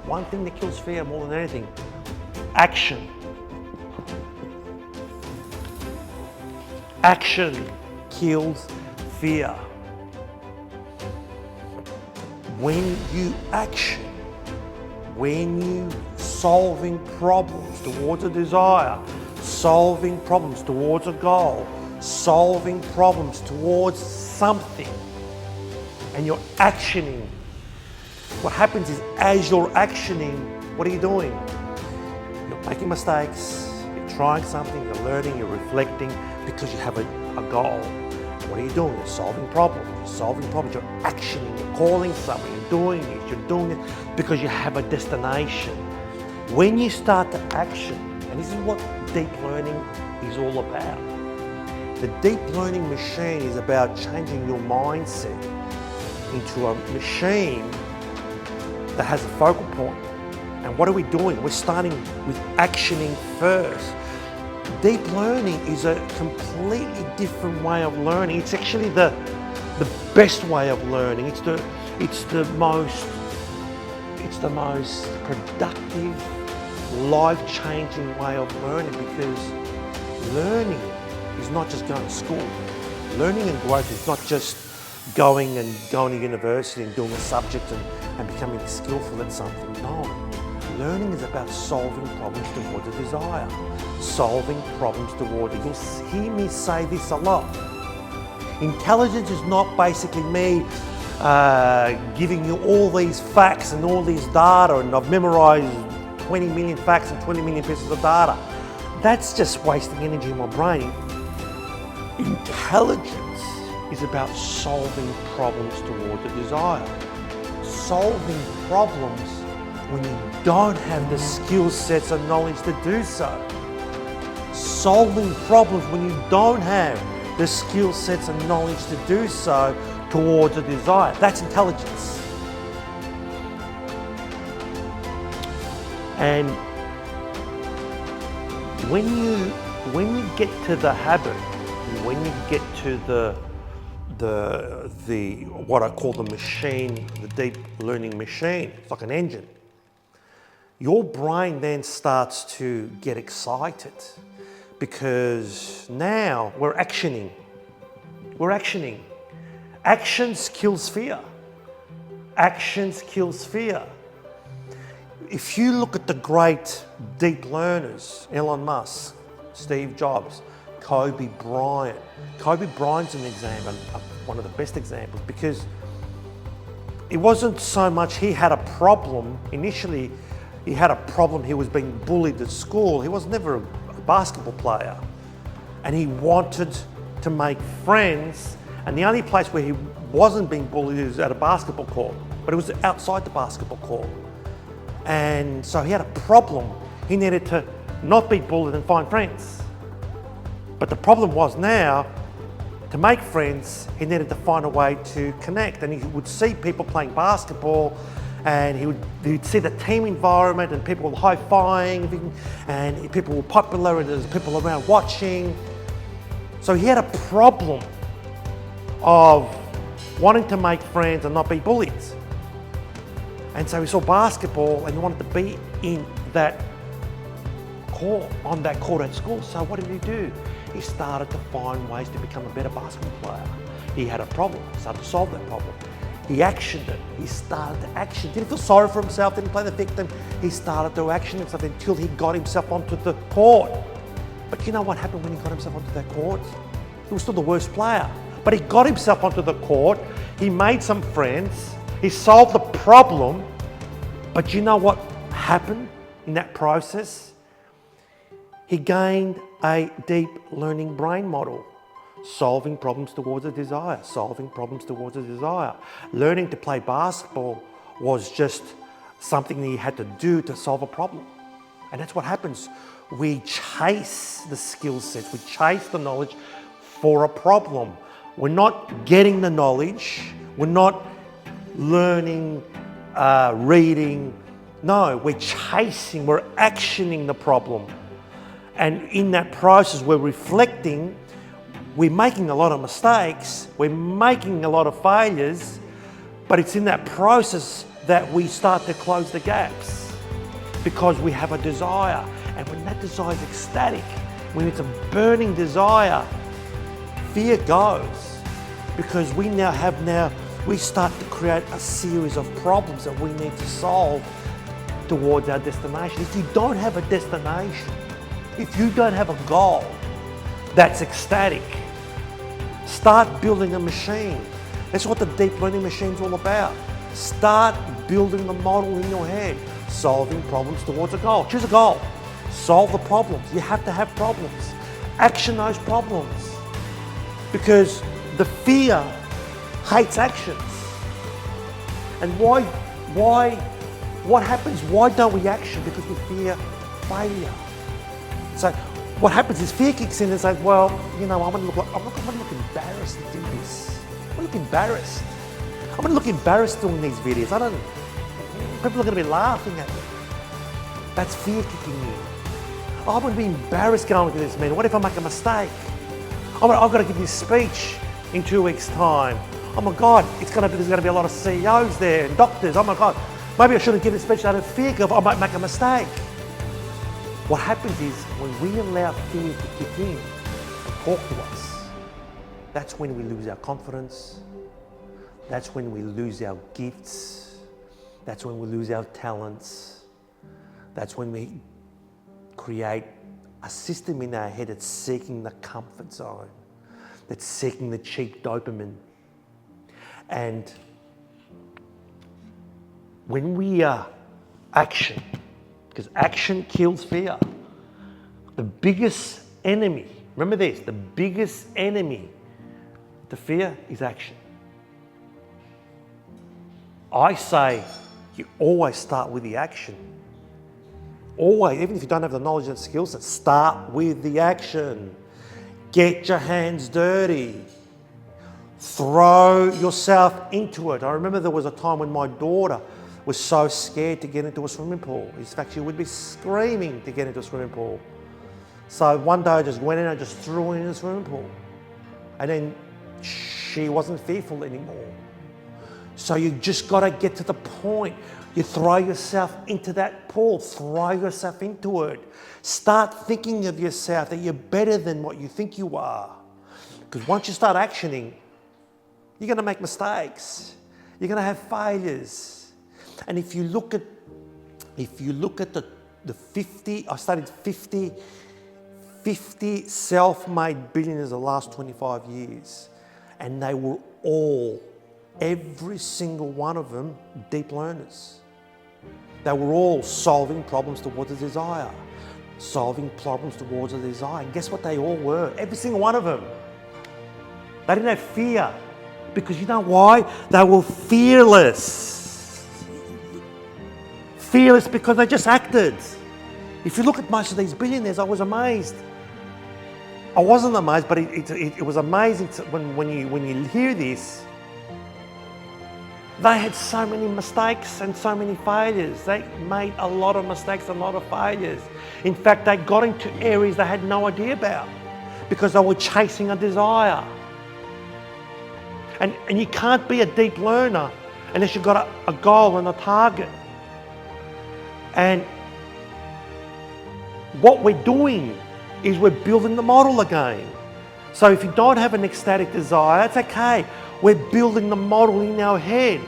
One thing that kills fear more than anything, action. Action kills fear. When you action, when you solving problems towards a desire, solving problems towards a goal, solving problems towards something, and you're actioning, what happens is as you're actioning, what are you doing? You're making mistakes, you're trying something, you're learning, you're reflecting because you have a goal. What are you doing? You're solving problems. You're solving problems. You're actioning. You're calling someone. You're doing it. You're doing it because you have a destination. When you start to action, and this is what deep learning is all about. The deep learning machine is about changing your mindset into a machine that has a focal point. And what are we doing? We're starting with actioning first. Deep learning is a completely different way of learning. It's actually the best way of learning. It's the most productive, life-changing way of learning, because learning is not just going to school. Learning and growth is not just going to university and doing a subject and becoming skillful at something. No. Learning is about solving problems towards a desire. Solving problems towards it. You'll hear me say this a lot. Intelligence is not basically me giving you all these facts and all these data, and I've memorized 20 million facts and 20 million pieces of data. That's just wasting energy in my brain. Intelligence is about solving problems towards a desire. Solving problems when you don't have the skill sets and knowledge to do so. Solving problems when you don't have the skill sets and knowledge to do so towards a desire. That's intelligence. And when you get to the habit, when you get to the what I call the machine, the deep learning machine, it's like an engine. Your brain then starts to get excited because now we're actioning. We're actioning. Actions kills fear. Actions kills fear. If you look at the great deep learners, Elon Musk, Steve Jobs, Kobe Bryant. Kobe Bryant's an example, one of the best examples, because it wasn't so much he had a problem. Initially, he had a problem. He was being bullied at school. He was never a basketball player. And he wanted to make friends. And the only place where he wasn't being bullied was at a basketball court, but it was outside the basketball court. And so he had a problem. He needed to not be bullied and find friends. But the problem was now, to make friends, he needed to find a way to connect. And he would see people playing basketball, and he'd see the team environment, and people were high-fiving, and people were popular, and there's people around watching. So he had a problem of wanting to make friends and not be bullied. And so he saw basketball and he wanted to be in that court, on that court at school. So what did he do? He started to find ways to become a better basketball player. He had a problem, he started to solve that problem. He actioned it, he started to action. Didn't feel sorry for himself, didn't play the victim. He started to action himself until he got himself onto the court. But you know what happened when he got himself onto that court? He was still the worst player. But he got himself onto the court, he made some friends, he solved the problem. But you know what happened in that process? He gained a deep learning brain model, solving problems towards a desire, solving problems towards a desire. Learning to play basketball was just something that he had to do to solve a problem. And that's what happens. We chase the skill sets, we chase the knowledge for a problem. We're not getting the knowledge, we're not learning, reading. No, we're chasing, we're actioning the problem. And in that process, we're reflecting, we're making a lot of mistakes, we're making a lot of failures, but it's in that process that we start to close the gaps because we have a desire. And when that desire is ecstatic, when it's a burning desire, fear goes, because we start to create a series of problems that we need to solve towards our destination. If you don't have a destination, if you don't have a goal that's ecstatic, start building a machine. That's what the deep learning machine is all about. Start building the model in your head, solving problems towards a goal. Choose a goal. Solve the problems. You have to have problems. Action those problems. Because the fear hates actions. And what happens? Why don't we action? Because we fear failure. So what happens is fear kicks in and says, well, I'm going to look embarrassed to do this. I'm going to look embarrassed. I'm going to look embarrassed doing these videos. People are going to be laughing at me. That's fear kicking in. Oh, I'm going to be embarrassed going to this meeting. What if I make a mistake? I've got to give this speech in 2 weeks' time. Oh my God, there's going to be a lot of CEOs there and doctors. Oh my God, maybe I shouldn't give this speech out of fear because I might make a mistake. What happens is when we allow fear to kick in and talk to us, that's when we lose our confidence. That's when we lose our gifts. That's when we lose our talents. That's when we create a system in our head that's seeking the comfort zone, that's seeking the cheap dopamine. And when we action, because action kills fear, the biggest enemy, remember this, the biggest enemy to fear is action. I say you always start with the action. Always, even if you don't have the knowledge and skills, start with the action. Get your hands dirty. Throw yourself into it. I remember there was a time when my daughter was so scared to get into a swimming pool. In fact, she would be screaming to get into a swimming pool. So one day I just went in and just threw her in the swimming pool. And then she wasn't fearful anymore. So you just got to get to the point. You throw yourself into that pool, throw yourself into it. Start thinking of yourself that you're better than what you think you are. Because once you start actioning, you're going to make mistakes. You're going to have failures. And if you look at the 50, I studied 50 self-made billionaires the last 25 years. And they were all, every single one of them, deep learners. They were all solving problems towards a desire. Solving problems towards a desire. And guess what they all were? Every single one of them. They didn't have fear. Because you know why? They were fearless. Fearless because they just acted. If you look at most of these billionaires, I was amazed. I wasn't amazed, but it was amazing when you hear this. They had so many mistakes and so many failures. They made a lot of mistakes, a lot of failures. In fact, they got into areas they had no idea about because they were chasing a desire. And you can't be a deep learner unless you've got a goal and a target. And what we're doing is we're building the model again. So if you don't have an ecstatic desire, it's okay. We're building the model in our head.